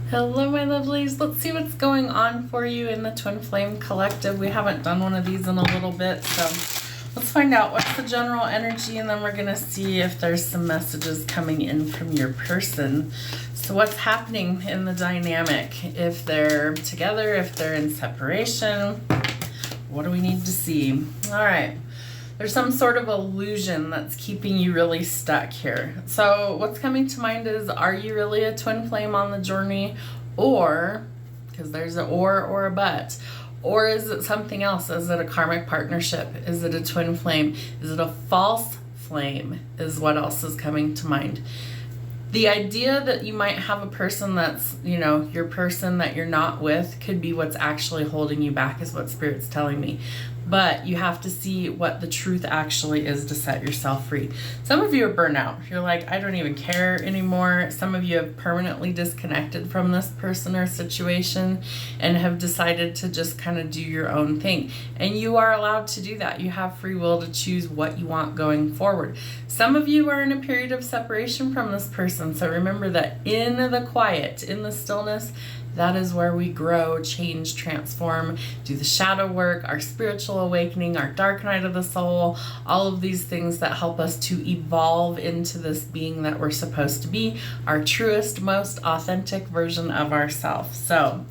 Hello, my lovelies. Let's see what's going on for you in the Twin Flame Collective. We haven't done one of these in a little bit, so let's find out what's the general energy, and then we're going to see if there's some messages coming in from your person. So what's happening in the dynamic? If they're together, if they're in separation, what do we need to see? All right. There's some sort of illusion that's keeping you really stuck here. So what's coming to mind is, are you really a twin flame on the journey? Or, because there's an or a but, or is it something else? Is it a karmic partnership? Is it a twin flame? Is it a false flame? Is what else is coming to mind. The idea that you might have a person that's, your person that you're not with could be what's actually holding you back, is what Spirit's telling me. But you have to see what the truth actually is to set yourself free. Some of you are burnt out. You're like, I don't even care anymore. Some of you have permanently disconnected from this person or situation and have decided to just kind of do your own thing. And you are allowed to do that. You have free will to choose what you want going forward. Some of you are in a period of separation from this person. So remember that in the quiet, in the stillness, that is where we grow, change, transform, do the shadow work, our spiritual awakening, our dark night of the soul, all of these things that help us to evolve into this being that we're supposed to be, our truest, most authentic version of ourselves. So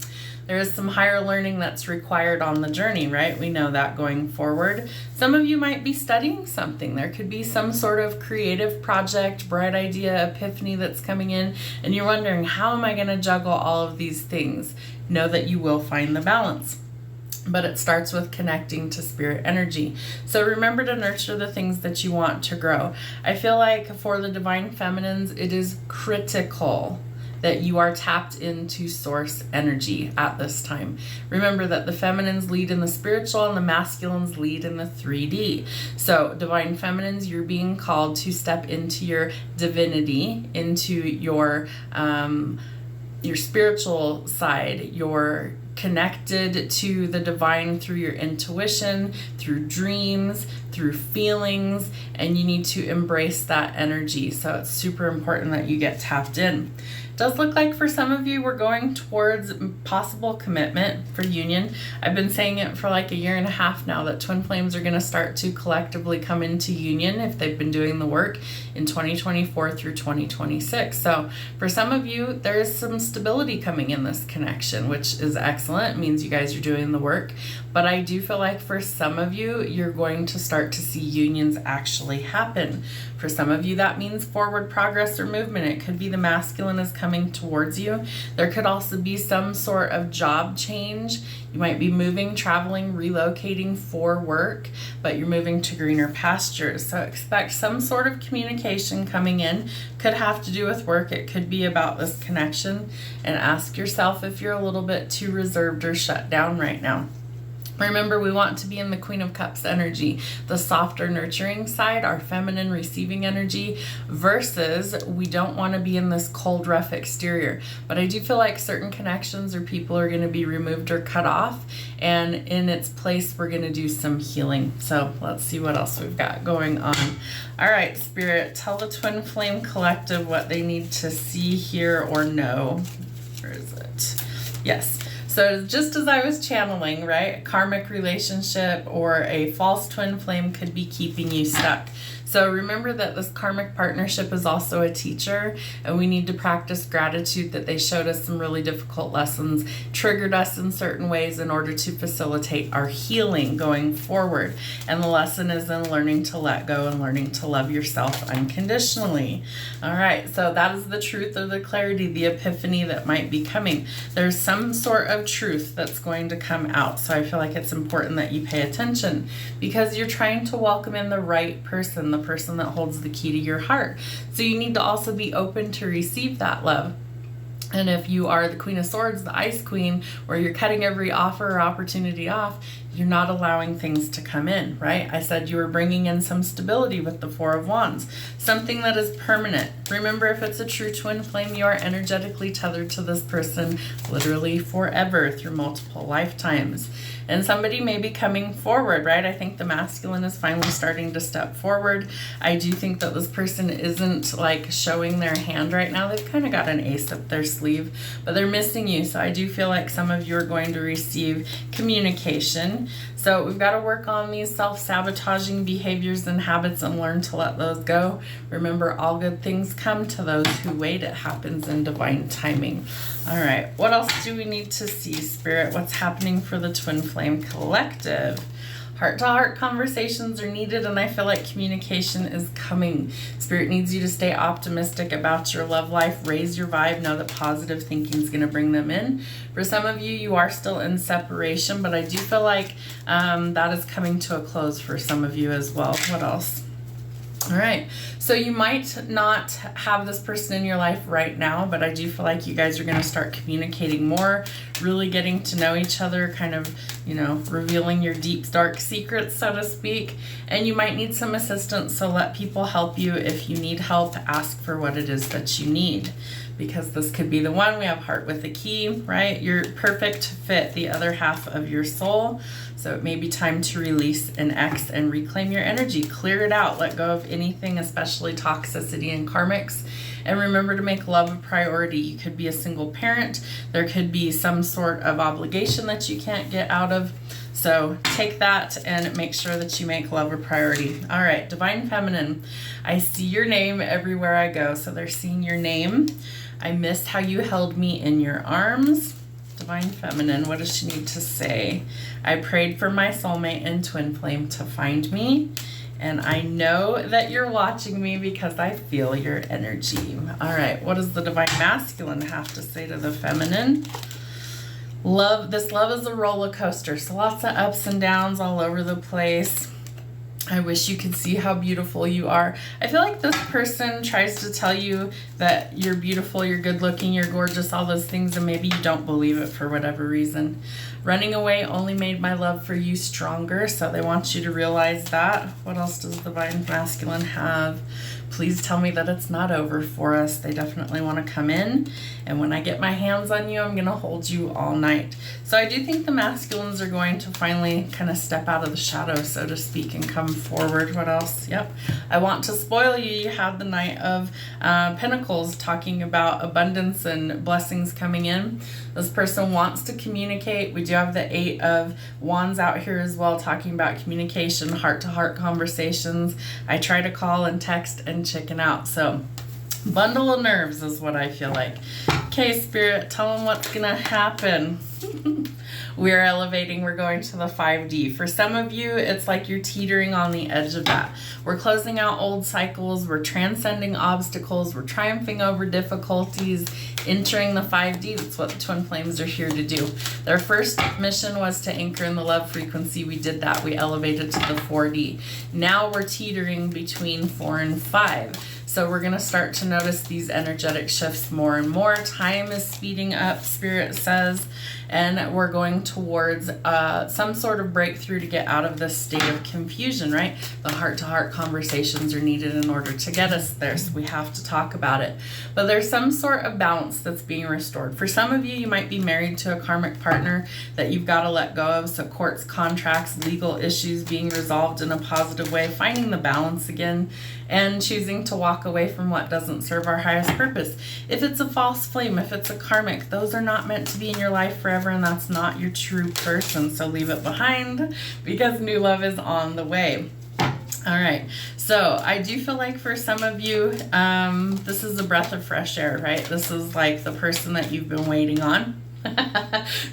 there is some higher learning that's required on the journey, right? We know that going forward. Some of you might be studying something. There could be some sort of creative project, bright idea, epiphany that's coming in, and you're wondering, how am I going to juggle all of these things? Know that you will find the balance. But it starts with connecting to spirit energy. So remember to nurture the things that you want to grow. I feel like for the divine feminines, it is critical that you are tapped into source energy at this time. Remember that the feminines lead in the spiritual and the masculines lead in the 3D. So divine feminines, you're being called to step into your divinity, into your spiritual side, your connected to the divine through your intuition, through dreams, through feelings, and you need to embrace that energy. So it's super important that you get tapped in. It does look like for some of you we're going towards possible commitment for union. I've been saying it for like a year and a half now that twin flames are going to start to collectively come into union if they've been doing the work in 2024 through 2026. So for some of you, there is some stability coming in this connection, which is excellent. It means you guys are doing the work. But I do feel like for some of you, you're going to start to see unions actually happen. For some of you, that means forward progress or movement. It could be the masculine is coming towards you. There could also be some sort of job change. You might be moving, traveling, relocating for work, but you're moving to greener pastures. So expect some sort of communication coming in. Could have to do with work. It could be about this connection. And ask yourself if you're a little bit too reserved or shut down right now. Remember, we want to be in the Queen of Cups energy, the softer, nurturing side, our feminine receiving energy, versus we don't want to be in this cold, rough exterior. But I do feel like certain connections or people are going to be removed or cut off, and in its place, we're going to do some healing. So let's see what else we've got going on. All right, Spirit, tell the Twin Flame Collective what they need to see, hear, or know. Where is it? Yes. So just as I was channeling, right, a karmic relationship or a false twin flame could be keeping you stuck. So remember that this karmic partnership is also a teacher, and we need to practice gratitude that they showed us some really difficult lessons, triggered us in certain ways in order to facilitate our healing going forward. And the lesson is in learning to let go and learning to love yourself unconditionally. All right, so that is the truth or the clarity, the epiphany that might be coming. There's some sort of truth that's going to come out. So I feel like it's important that you pay attention because you're trying to welcome in the right person, the person that holds the key to your heart. So you need to also be open to receive that love. And if you are the Queen of Swords, the Ice Queen, where you're cutting every offer or opportunity off, you're not allowing things to come in, right? I said you were bringing in some stability with the Four of Wands, something that is permanent. Remember, if it's a true twin flame, you are energetically tethered to this person literally forever through multiple lifetimes. And somebody may be coming forward, right? I think the masculine is finally starting to step forward. I do think that this person isn't like showing their hand right now. They've kind of got an ace up their sleeve, but they're missing you. So I do feel like some of you are going to receive communication. So we've got to work on these self-sabotaging behaviors and habits and learn to let those go. Remember, all good things come to those who wait. It happens in divine timing. All right, what else do we need to see, Spirit? What's happening for the Twin Flame Collective? Heart-to-heart conversations are needed, and I feel like communication is coming. Spirit needs you to stay optimistic about your love life. Raise your vibe. Know that positive thinking is going to bring them in. For some of you, you are still in separation, but I do feel like that is coming to a close for some of you as well. What else? All right, so you might not have this person in your life right now, but I do feel like you guys are going to start communicating more, really getting to know each other, kind of, you know, revealing your deep, dark secrets, so to speak. And you might need some assistance, so let people help you. If you need help, ask for what it is that you need, because this could be the one. We have heart with a key, right? Your perfect fit, the other half of your soul. So it may be time to release an ex and reclaim your energy. Clear it out. Let go of anything, especially toxicity and karmics. And remember to make love a priority. You could be a single parent. There could be some sort of obligation that you can't get out of. So take that and make sure that you make love a priority. All right, Divine Feminine. I see your name everywhere I go. So they're seeing your name. I missed how you held me in your arms. Divine Feminine, what does she need to say? I prayed for my soulmate and twin flame to find me, and I know that you're watching me because I feel your energy. All right, what does the Divine Masculine have to say to the feminine? Love, this love is a roller coaster, so lots of ups and downs all over the place. I wish you could see how beautiful you are. I feel like this person tries to tell you that you're beautiful, you're good looking, you're gorgeous, all those things, and maybe you don't believe it for whatever reason. Running away only made my love for you stronger, so they want you to realize that. What else does the Divine Masculine have? Please tell me that it's not over for us. They definitely want to come in, and when I get my hands on you, I'm going to hold you all night. So I do think the masculines are going to finally kind of step out of the shadows, so to speak, and come forward. What else? Yep. I want to spoil you. You have the Knight of Pentacles talking about abundance and blessings coming in. This person wants to communicate. We do have the Eight of Wands out here as well, talking about communication, heart-to-heart conversations. I try to call and text and chicken out. So bundle of nerves is what I feel like. Okay, Spirit, tell them what's gonna happen. We're elevating, we're going to the 5D. For some of you, it's like you're teetering on the edge of that. We're closing out old cycles, we're transcending obstacles, we're triumphing over difficulties, entering the 5D. That's what the Twin Flames are here to do. Their first mission was to anchor in the love frequency. We did that, we elevated to the 4D. Now we're teetering between 4 and 5. So we're going to start to notice these energetic shifts more and more. Time is speeding up, Spirit says, and we're going towards some sort of breakthrough to get out of this state of confusion, right? The heart-to-heart conversations are needed in order to get us there, so we have to talk about it. But there's some sort of balance that's being restored. For some of you, you might be married to a karmic partner that you've got to let go of, so courts, contracts, legal issues being resolved in a positive way, finding the balance again, and choosing to walk away from what doesn't serve our highest purpose. If it's a false flame, if it's a karmic, those are not meant to be in your life forever, and that's not your true person. So leave it behind because new love is on the way. All right, so I do feel like for some of you, this is a breath of fresh air, right? This is like the person that you've been waiting on.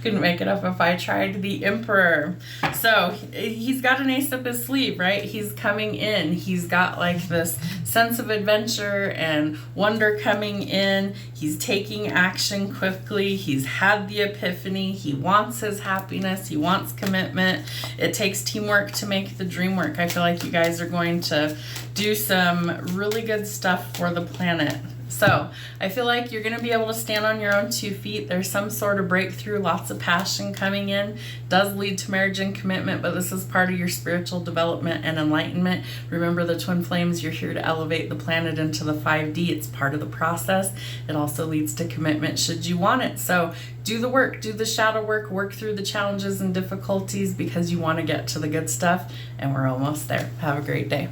Couldn't make it up if I tried. The Emperor. So he's got an ace up his sleeve, right? He's coming in. He's got like this sense of adventure and wonder coming in. He's taking action quickly. He's had the epiphany. He wants his happiness. He wants commitment. It takes teamwork to make the dream work. I feel like you guys are going to do some really good stuff for the planet. So I feel like you're going to be able to stand on your own 2 feet. There's some sort of breakthrough, lots of passion coming in. Does lead to marriage and commitment, but this is part of your spiritual development and enlightenment. Remember the twin flames, you're here to elevate the planet into the 5D. It's part of the process. It also leads to commitment should you want it. So do the work, do the shadow work, work through the challenges and difficulties because you want to get to the good stuff, and we're almost there. Have a great day.